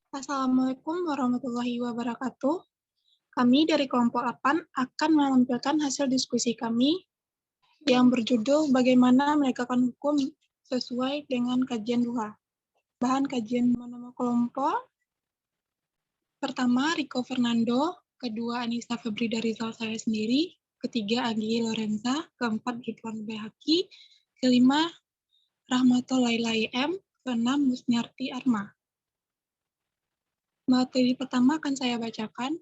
Assalamualaikum warahmatullahi wabarakatuh. Kami dari kelompok 8 akan menampilkan hasil diskusi kami yang berjudul Bagaimana Menegakkan Hukum Sesuai dengan Kajian 2. Bahan kajian nama kelompok pertama Rico Fernando, kedua Anissa Febri dari saya sendiri, ketiga Agi Lorenza, keempat Ridwan Behaki, kelima Rahmatul Lailai M, keenam Musniarti Arma. Materi pertama akan saya bacakan.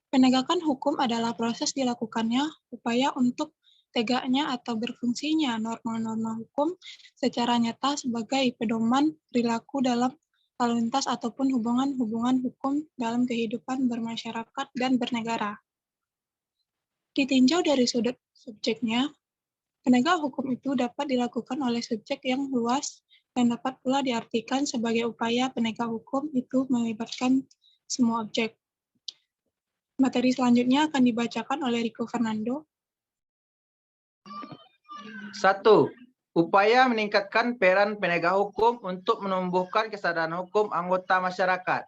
Penegakan hukum adalah proses dilakukannya upaya untuk tegaknya atau berfungsinya norma-norma hukum secara nyata sebagai pedoman perilaku dalam lalu lintas ataupun hubungan-hubungan hukum dalam kehidupan bermasyarakat dan bernegara. Ditinjau dari sudut subjeknya, penegak hukum itu dapat dilakukan oleh subjek yang luas dan dapat pula diartikan sebagai upaya penegak hukum itu melibatkan semua objek. Materi selanjutnya akan dibacakan oleh Rico Fernando. 1. Upaya meningkatkan peran penegak hukum untuk menumbuhkan kesadaran hukum anggota masyarakat.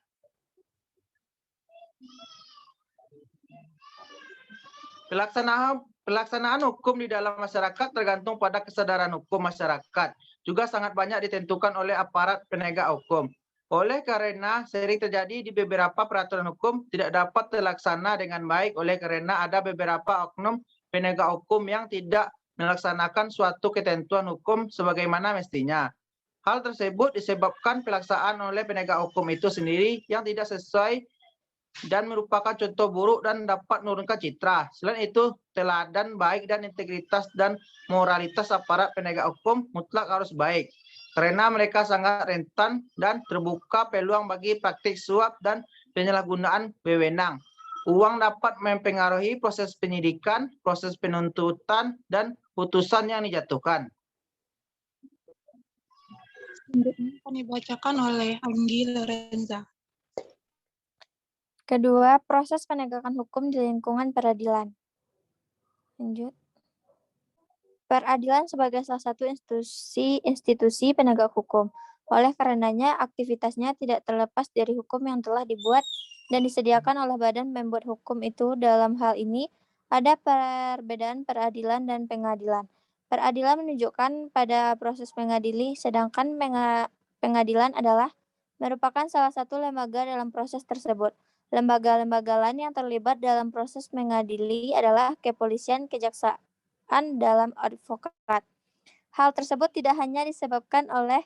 Pelaksanaan hukum di dalam masyarakat tergantung pada kesadaran hukum masyarakat. Juga sangat banyak ditentukan oleh aparat penegak hukum. Oleh karena sering terjadi di beberapa peraturan hukum tidak dapat terlaksana dengan baik oleh karena ada beberapa oknum penegak hukum yang tidak melaksanakan suatu ketentuan hukum sebagaimana mestinya. Hal tersebut disebabkan pelaksanaan oleh penegak hukum itu sendiri yang tidak sesuai dan merupakan contoh buruk dan dapat menurunkan citra. Selain itu, teladan baik dan integritas dan moralitas aparat penegak hukum mutlak harus baik. Karena mereka sangat rentan dan terbuka peluang bagi praktik suap dan penyalahgunaan wewenang. Uang dapat mempengaruhi proses penyidikan, proses penuntutan, dan putusan yang dijatuhkan. Selanjutnya akan dibacakan oleh Anggi Lorenza. Kedua, proses penegakan hukum di lingkungan peradilan. Lanjut. Peradilan sebagai salah satu institusi penegak hukum. Oleh karenanya, aktivitasnya tidak terlepas dari hukum yang telah dibuat dan disediakan oleh badan pembuat hukum itu. Dalam hal ini, ada perbedaan peradilan dan pengadilan. Peradilan menunjukkan pada proses mengadili, sedangkan pengadilan adalah merupakan salah satu lembaga dalam proses tersebut. Lembaga-lembaga lain yang terlibat dalam proses mengadili adalah kepolisian, kejaksaan, dalam advokat. Hal tersebut tidak hanya disebabkan oleh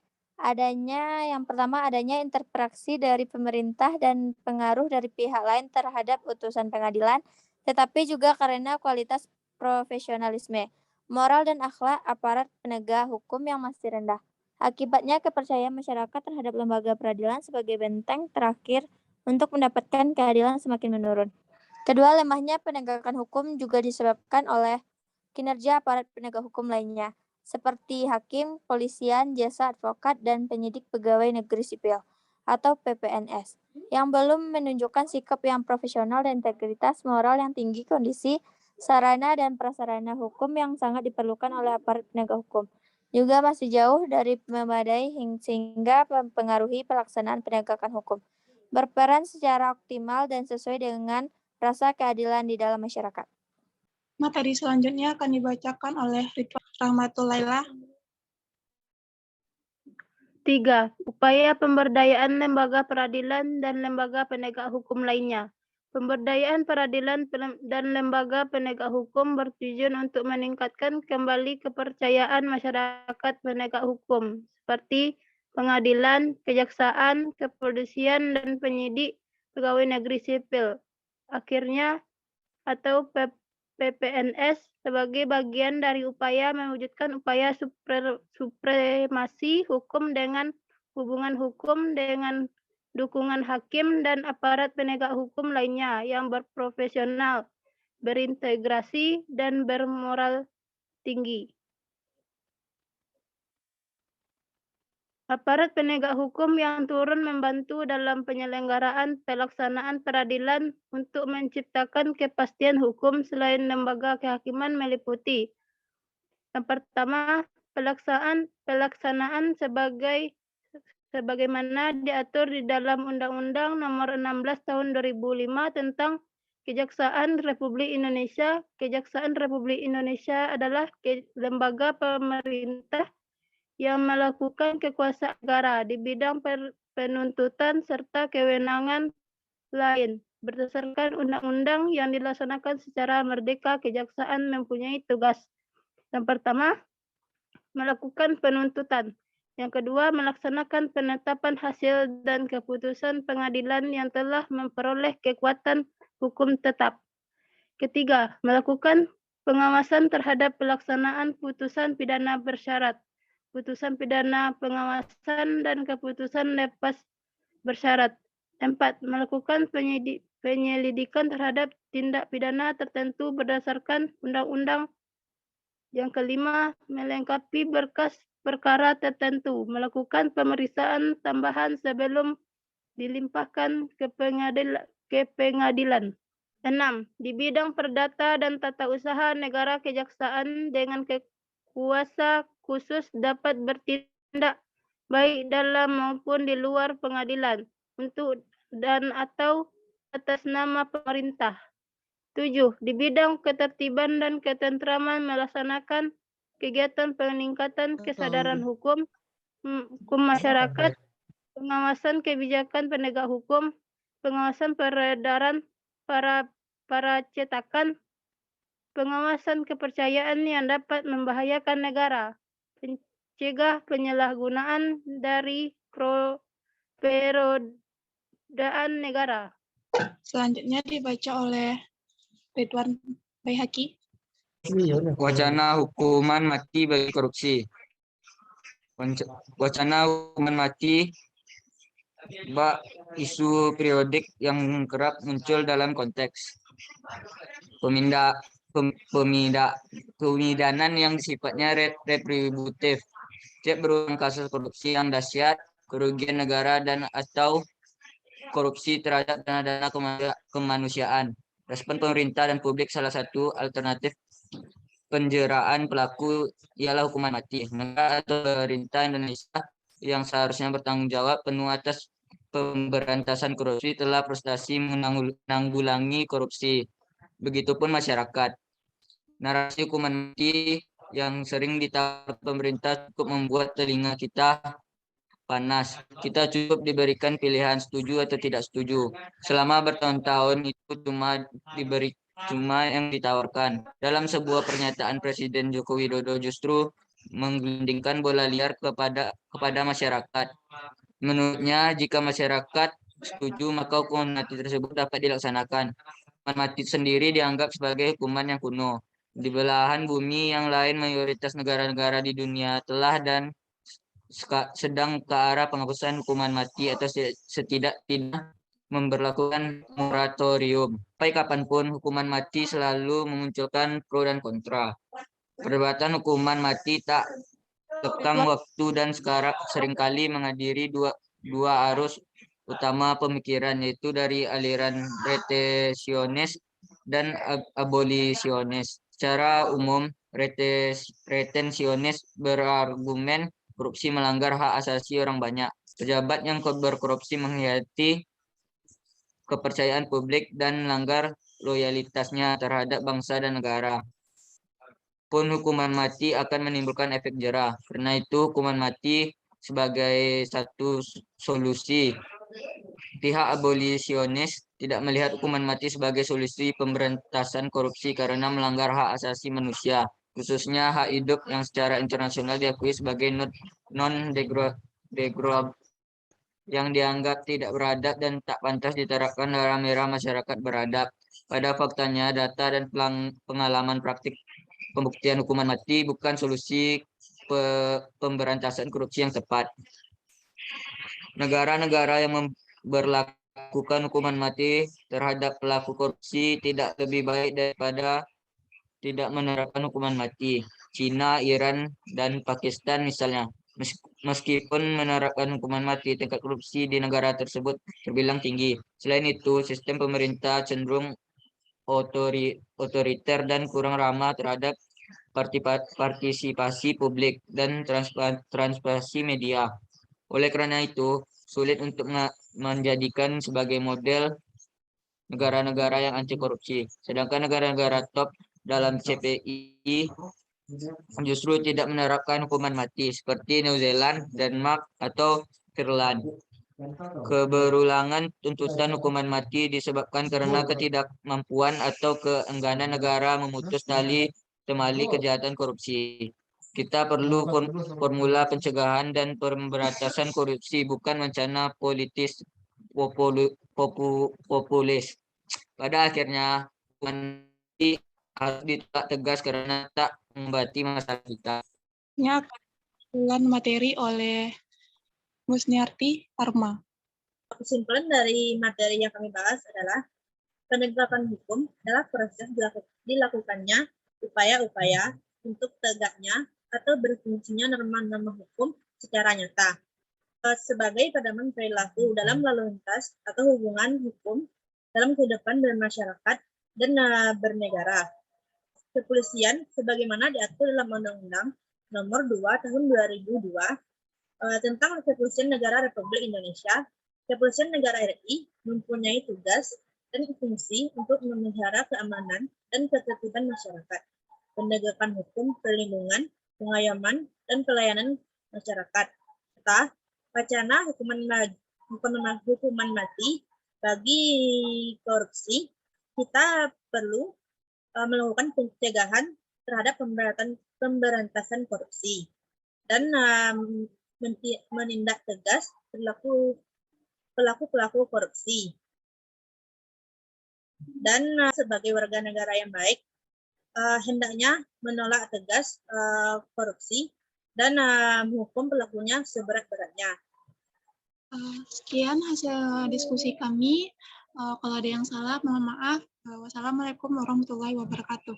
yang pertama adanya interaksi dari pemerintah dan pengaruh dari pihak lain terhadap putusan pengadilan, tetapi juga karena kualitas profesionalisme, moral dan akhlak aparat penegak hukum yang masih rendah. Akibatnya kepercayaan masyarakat terhadap lembaga peradilan sebagai benteng terakhir untuk mendapatkan keadilan semakin menurun. Kedua, lemahnya penegakan hukum juga disebabkan oleh kinerja aparat penegak hukum lainnya, seperti hakim, polisian, jasa advokat, dan penyidik pegawai negeri sipil atau PPNS, yang belum menunjukkan sikap yang profesional dan integritas moral yang tinggi. Kondisi sarana dan prasarana hukum yang sangat diperlukan oleh aparat penegak hukum juga masih jauh dari memadai sehingga mempengaruhi pelaksanaan penegakan hukum berperan secara optimal dan sesuai dengan rasa keadilan di dalam masyarakat. Materi selanjutnya akan dibacakan oleh Ridwan Rahmatul Lailai. 3. Upaya pemberdayaan lembaga peradilan dan lembaga penegak hukum lainnya. Pemberdayaan peradilan dan lembaga penegak hukum bertujuan untuk meningkatkan kembali kepercayaan masyarakat penegak hukum, seperti pengadilan, kejaksaan, kepolisian, dan penyidik pegawai negeri sipil. Akhirnya, atau PPNS sebagai bagian dari upaya mewujudkan upaya supremasi hukum dengan hubungan hukum dengan dukungan hakim dan aparat penegak hukum lainnya yang berprofesional, berintegrasi, dan bermoral tinggi. Aparat penegak hukum yang turun membantu dalam penyelenggaraan pelaksanaan peradilan untuk menciptakan kepastian hukum selain lembaga kehakiman meliputi. Yang pertama, pelaksanaan sebagaimana diatur di dalam Undang-Undang Nomor 16 Tahun 2005 tentang Kejaksaan Republik Indonesia. Kejaksaan Republik Indonesia adalah lembaga pemerintah yang melakukan kekuasaan negara di bidang penuntutan serta kewenangan lain. Berdasarkan undang-undang yang dilaksanakan secara merdeka, kejaksaan mempunyai tugas. Yang pertama, melakukan penuntutan. Yang kedua, melaksanakan penetapan hasil dan keputusan pengadilan yang telah memperoleh kekuatan hukum tetap. Ketiga, melakukan pengawasan terhadap pelaksanaan putusan pidana bersyarat, putusan pidana pengawasan dan keputusan lepas bersyarat. 4. Melakukan penyelidikan terhadap tindak pidana tertentu berdasarkan undang-undang. Yang kelima, melengkapi berkas perkara tertentu, melakukan pemeriksaan tambahan sebelum dilimpahkan ke pengadilan. 6. Di bidang perdata dan tata usaha negara, kejaksaan dengan kuasa khusus dapat bertindak baik dalam maupun di luar pengadilan untuk dan atau atas nama pemerintah. 7. Di bidang ketertiban dan ketentraman melaksanakan kegiatan peningkatan kesadaran hukum masyarakat, pengawasan kebijakan penegak hukum, pengawasan peredaran para cetakan, pengawasan kepercayaan yang dapat membahayakan negara, mencegah penyalahgunaan dari perodaan negara. Selanjutnya dibaca oleh Ridwan Baihaqi. Wacana hukuman mati bagi korupsi. Wacana hukuman mati isu periodik yang kerap muncul dalam konteks pemidanan yang sifatnya retributif. Setiap berulang kasus korupsi yang dahsyat, kerugian negara dan atau korupsi terhadap dana-dana kemanusiaan. Respon pemerintah dan publik salah satu alternatif penjeraan pelaku ialah hukuman mati. Negara atau pemerintah Indonesia yang seharusnya bertanggung jawab penuh atas pemberantasan korupsi telah prestasi menanggulangi korupsi. Begitupun masyarakat. Narasi hukuman mati yang sering ditawar pemerintah cukup membuat telinga kita panas. Kita cukup diberikan pilihan setuju atau tidak setuju. Selama bertahun-tahun itu cuma yang ditawarkan. Dalam sebuah pernyataan Presiden Joko Widodo justru menggelindingkan bola liar kepada masyarakat. Menurutnya, jika masyarakat setuju, maka hukuman mati tersebut dapat dilaksanakan. Hukuman mati sendiri dianggap sebagai hukuman yang kuno. Di belahan bumi yang lain, mayoritas negara-negara di dunia telah dan sedang ke arah penghapusan hukuman mati atau setidaknya memberlakukan moratorium. Sampai kapanpun, hukuman mati selalu memunculkan pro dan kontra. Perdebatan hukuman mati tak lekang waktu dan seringkali menghadiri dua arus utama pemikiran, yaitu dari aliran retensionis dan abolisionis. Secara umum, retensionis berargumen korupsi melanggar hak asasi orang banyak. Pejabat yang berkorupsi mengkhianati kepercayaan publik dan melanggar loyalitasnya terhadap bangsa dan negara. Pun hukuman mati akan menimbulkan efek jera. Karena itu hukuman mati sebagai satu solusi. Pihak abolisionis tidak melihat hukuman mati sebagai solusi pemberantasan korupsi karena melanggar hak asasi manusia, khususnya hak hidup yang secara internasional diakui sebagai non-degradable, yang dianggap tidak beradab dan tak pantas diterapkan dalam era masyarakat beradab. Pada faktanya, data dan pengalaman praktik pembuktian hukuman mati bukan solusi pemberantasan korupsi yang tepat. Negara-negara yang memberlakukan hukuman mati terhadap pelaku korupsi tidak lebih baik daripada tidak menerapkan hukuman mati. Cina, Iran, dan Pakistan misalnya. Meskipun menerapkan hukuman mati, tingkat korupsi di negara tersebut terbilang tinggi. Selain itu, sistem pemerintah cenderung otoriter dan kurang ramah terhadap partisipasi publik dan transparansi media. Oleh karena itu, sulit untuk menjadikan sebagai model negara-negara yang anti korupsi. Sedangkan negara-negara top dalam CPI justru tidak menerapkan hukuman mati seperti New Zealand, Denmark, atau Finland. Keberulangan tuntutan hukuman mati disebabkan karena ketidakmampuan atau keengganan negara memutus tali temali kejahatan korupsi. Kita perlu formula pencegahan dan pemberantasan korupsi, bukan rencana politis populis. Pada akhirnya, hukuman mati harus ditolak tegas karena tak mengobati masalah kita. Ini akan materi oleh Musniarti Arma. Kesimpulan dari materi yang kami bahas adalah penegakan hukum adalah proses dilakukannya upaya-upaya untuk tegaknya atau berfungsinya norma-norma hukum secara nyata sebagai pedoman perilaku dalam lalu lintas atau hubungan hukum dalam kehidupan bermasyarakat dan bernegara. Kepolisian sebagaimana diatur dalam Undang-Undang Nomor 2 Tahun 2002 tentang Kepolisian Negara Republik Indonesia. Kepolisian Negara RI mempunyai tugas dan fungsi untuk memelihara keamanan dan ketertiban masyarakat, penegakan hukum, perlindungan, pengayoman, dan pelayanan masyarakat. Serta wacana hukuman mati bagi korupsi, kita perlu melakukan pencegahan terhadap pemberantasan korupsi dan menindak tegas pelaku-pelaku korupsi. Dan sebagai warga negara yang baik, hendaknya menolak tegas korupsi dan menghukum pelakunya seberat-beratnya. Sekian hasil diskusi kami. Kalau ada yang salah, mohon maaf. Wassalamualaikum warahmatullahi wabarakatuh.